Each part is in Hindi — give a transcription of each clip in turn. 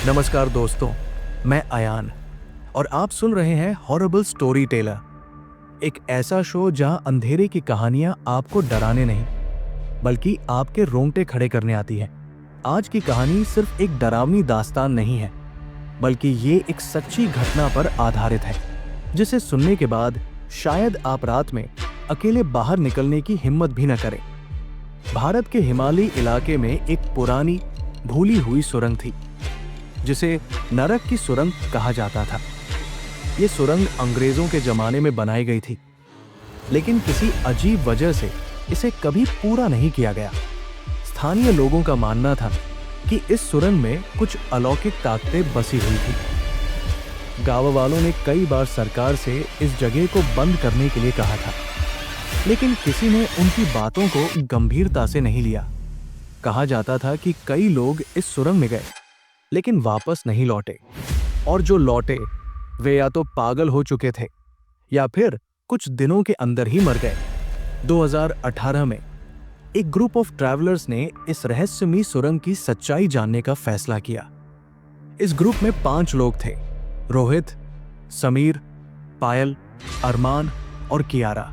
नमस्कार दोस्तों, मैं अयान और आप सुन रहे हैं हॉरिबल स्टोरी टेलर, एक ऐसा शो जहां अंधेरे की कहानियां आपको डराने नहीं बल्कि आपके रोंगटे खड़े करने आती है। आज की कहानी सिर्फ एक डरावनी दास्तान नहीं है, बल्कि ये एक सच्ची घटना पर आधारित है, जिसे सुनने के बाद शायद आप रात में अकेले बाहर निकलने की हिम्मत भी न करें। भारत के हिमालयी इलाके में एक पुरानी भूली हुई सुरंग थी, जिसे नरक की सुरंग कहा जाता था। ये सुरंग अंग्रेजों के जमाने में बनाई गई थी, लेकिन किसी अजीब वजह से इसे कभी पूरा नहीं किया गया। स्थानीय लोगों का मानना था कि इस सुरंग में कुछ अलौकिक ताकतें बसी हुई थी। गांव वालों ने कई बार सरकार से इस जगह को बंद करने के लिए कहा था, लेकिन किसी ने उनकी बातों को गंभीरता से नहीं लिया। कहा जाता था कि कई लोग इस सुरंग में गए लेकिन वापस नहीं लौटे, और जो लौटे वे या तो पागल हो चुके थे या फिर कुछ दिनों के अंदर ही मर गए। 2018 में एक ग्रुप ऑफ ट्रैवलर्स ने इस रहस्यमयी सुरंग की सच्चाई जानने का फैसला किया। इस ग्रुप में 5 लोग थे: रोहित, समीर, पायल, अरमान और कियारा।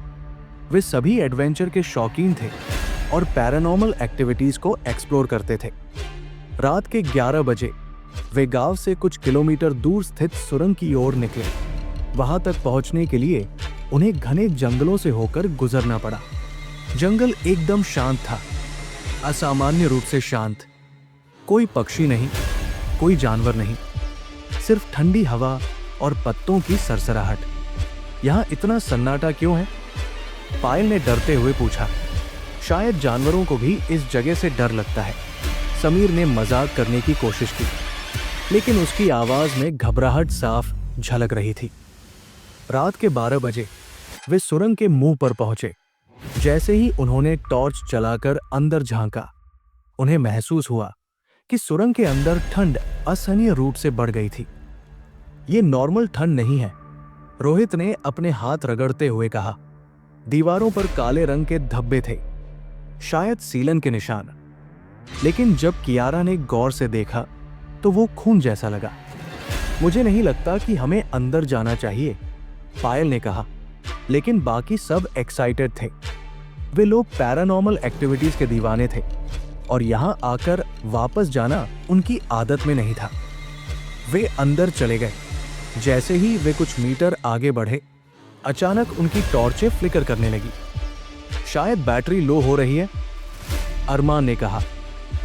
वे सभी एडवेंचर के शौकीन थे और पैरानॉर्मल एक्टिविटीज को एक्सप्लोर करते थे। रात के 11 बजे वे गांव से कुछ किलोमीटर दूर स्थित सुरंग की ओर निकले। वहां तक पहुंचने के लिए उन्हें घने जंगलों से होकर गुजरना पड़ा। जंगल एकदम शांत था, असामान्य रूप से शांत। कोई पक्षी नहीं, कोई जानवर नहीं, सिर्फ ठंडी हवा और पत्तों की सरसराहट। यहां इतना सन्नाटा क्यों है? पायल ने डरते हुए पूछा। शायद जानवरों को भी इस जगह से डर लगता है, समीर ने मजाक करने की कोशिश की, लेकिन उसकी आवाज में घबराहट साफ झलक रही थी। रात के 12 बजे वे सुरंग के मुंह पर पहुंचे। जैसे ही उन्होंने टॉर्च चलाकर अंदर झांका, उन्हें महसूस हुआ कि सुरंग के अंदर ठंड असहनीय रूप से बढ़ गई थी। ये नॉर्मल ठंड नहीं है, रोहित ने अपने हाथ रगड़ते हुए कहा। दीवारों पर काले रंग के धब्बे थे, शायद सीलन के निशान। लेकिन जब कियारा ने गौर से देखा तो वो खून जैसा लगा। मुझे नहीं लगता कि हमें अंदर जाना चाहिए, पायल ने कहा, लेकिन बाकी सब एक्साइटेड थे। वे लोग पैरानॉर्मल एक्टिविटीज के दीवाने थे और यहां आकर वापस जाना उनकी आदत में नहीं था। वे अंदर चले गए। जैसे ही वे कुछ मीटर आगे बढ़े, अचानक उनकी टॉर्चें फ्लिकर करने लगी। शायद बैटरी लो हो रही है, अरमान ने कहा,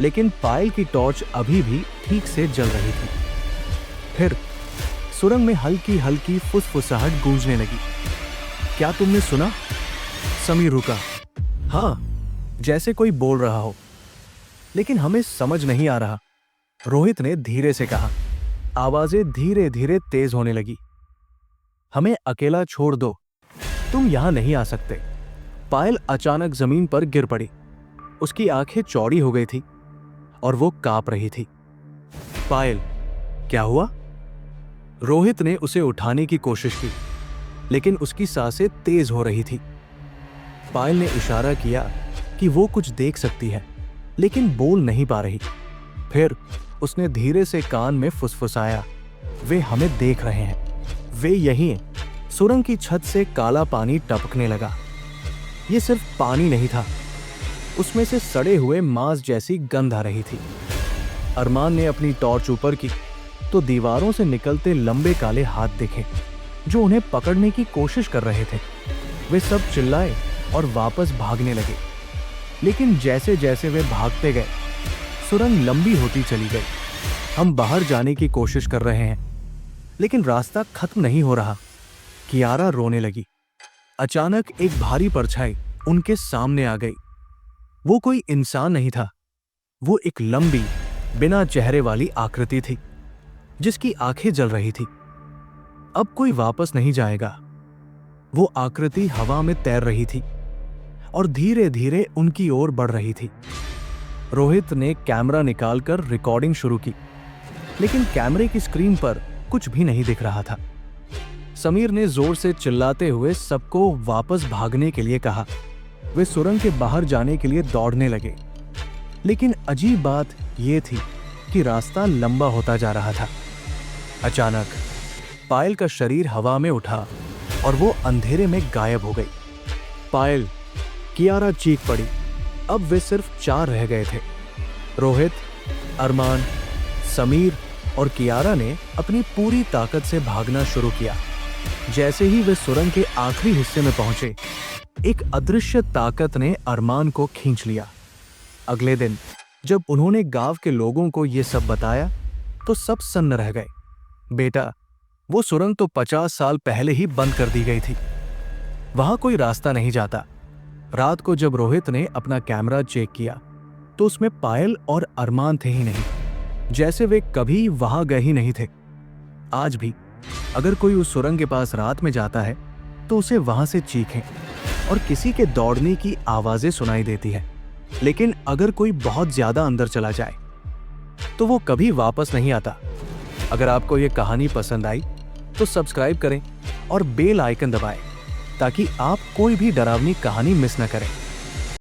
लेकिन पायल की टॉर्च अभी भी ठीक से जल रही थी। फिर सुरंग में हल्की हल्की फुसफुसाहट गूंजने लगी। क्या तुमने सुना? समीर रुका। हाँ, जैसे कोई बोल रहा हो, लेकिन हमें समझ नहीं आ रहा, रोहित ने धीरे से कहा। आवाजें धीरे धीरे तेज होने लगी। हमें अकेला छोड़ दो, तुम यहां नहीं आ सकते। पायल अचानक जमीन पर गिर पड़ी। उसकी आंखें चौड़ी हो गई थी और वो कांप रही थी। पायल, क्या हुआ? रोहित ने उसे उठाने की कोशिश की, लेकिन उसकी सांसें तेज हो रही थी। पायल ने इशारा किया कि वो कुछ देख सकती है, लेकिन बोल नहीं पा रही। फिर उसने धीरे से कान में फुसफुसाया, वे हमें देख रहे हैं। वे यहीं। सुरंग की छत से काला पानी टपकने लगा। ये सिर्फ पानी नहीं था, उसमें से सड़े हुए मांस जैसी गंध आ रही थी। अरमान ने अपनी टॉर्च ऊपर की तो दीवारों से निकलते लंबे काले हाथ दिखे, जो उन्हें पकड़ने की कोशिश कर रहे थे। वे सब चिल्लाए और वापस भागने लगे, लेकिन जैसे जैसे वे भागते गए, सुरंग लंबी होती चली गई। हम बाहर जाने की कोशिश कर रहे हैं, लेकिन रास्ता खत्म नहीं हो रहा। कियारा रोने लगी। अचानक एक भारी परछाई उनके सामने आ गई। वो कोई इंसान नहीं था, वो एक लंबी, बिना चेहरे वाली आकृति थी, जिसकी आंखें जल रही थी। अब कोई वापस नहीं जाएगा। वो आकृति हवा में तैर रही थी और धीरे धीरे उनकी ओर बढ़ रही थी। रोहित ने कैमरा निकालकर रिकॉर्डिंग शुरू की, लेकिन कैमरे की स्क्रीन पर कुछ भी नहीं दिख रहा था। समीर ने जोर से चिल्लाते हुए सबको वापस भागने के लिए कहा। वे सुरंग के बाहर जाने के लिए दौड़ने लगे, लेकिन अजीब बात यह थी जबकि रास्ता लंबा होता जा रहा था। अचानक पायल का शरीर हवा में उठा और वो अंधेरे में गायब हो गई। पायल, कियारा चीख पड़ी। अब वे सिर्फ 4 रह गए थे। रोहित, अरमान, समीर और कियारा ने अपनी पूरी ताकत से भागना शुरू किया। जैसे ही वे सुरंग के आखिरी हिस्से में पहुंचे, एक अदृश्य ताकत ने अरमान को खींच लिया। अगले दिन जब उन्होंने गांव के लोगों को यह सब बताया तो सब सन्न रह गए। बेटा, वो सुरंग तो 50 साल पहले ही बंद कर दी गई थी। वहां कोई रास्ता नहीं जाता। रात को जब रोहित ने अपना कैमरा चेक किया तो उसमें पायल और अरमान थे ही नहीं, जैसे वे कभी वहां गए ही नहीं थे। आज भी अगर कोई उस सुरंग के पास रात में जाता है तो उसे वहां से चीखें और किसी के दौड़ने की आवाजें सुनाई देती है। लेकिन अगर कोई बहुत ज्यादा अंदर चला जाए तो वो कभी वापस नहीं आता। अगर आपको ये कहानी पसंद आई तो सब्सक्राइब करें और बेल आइकन दबाएं ताकि आप कोई भी डरावनी कहानी मिस न करें।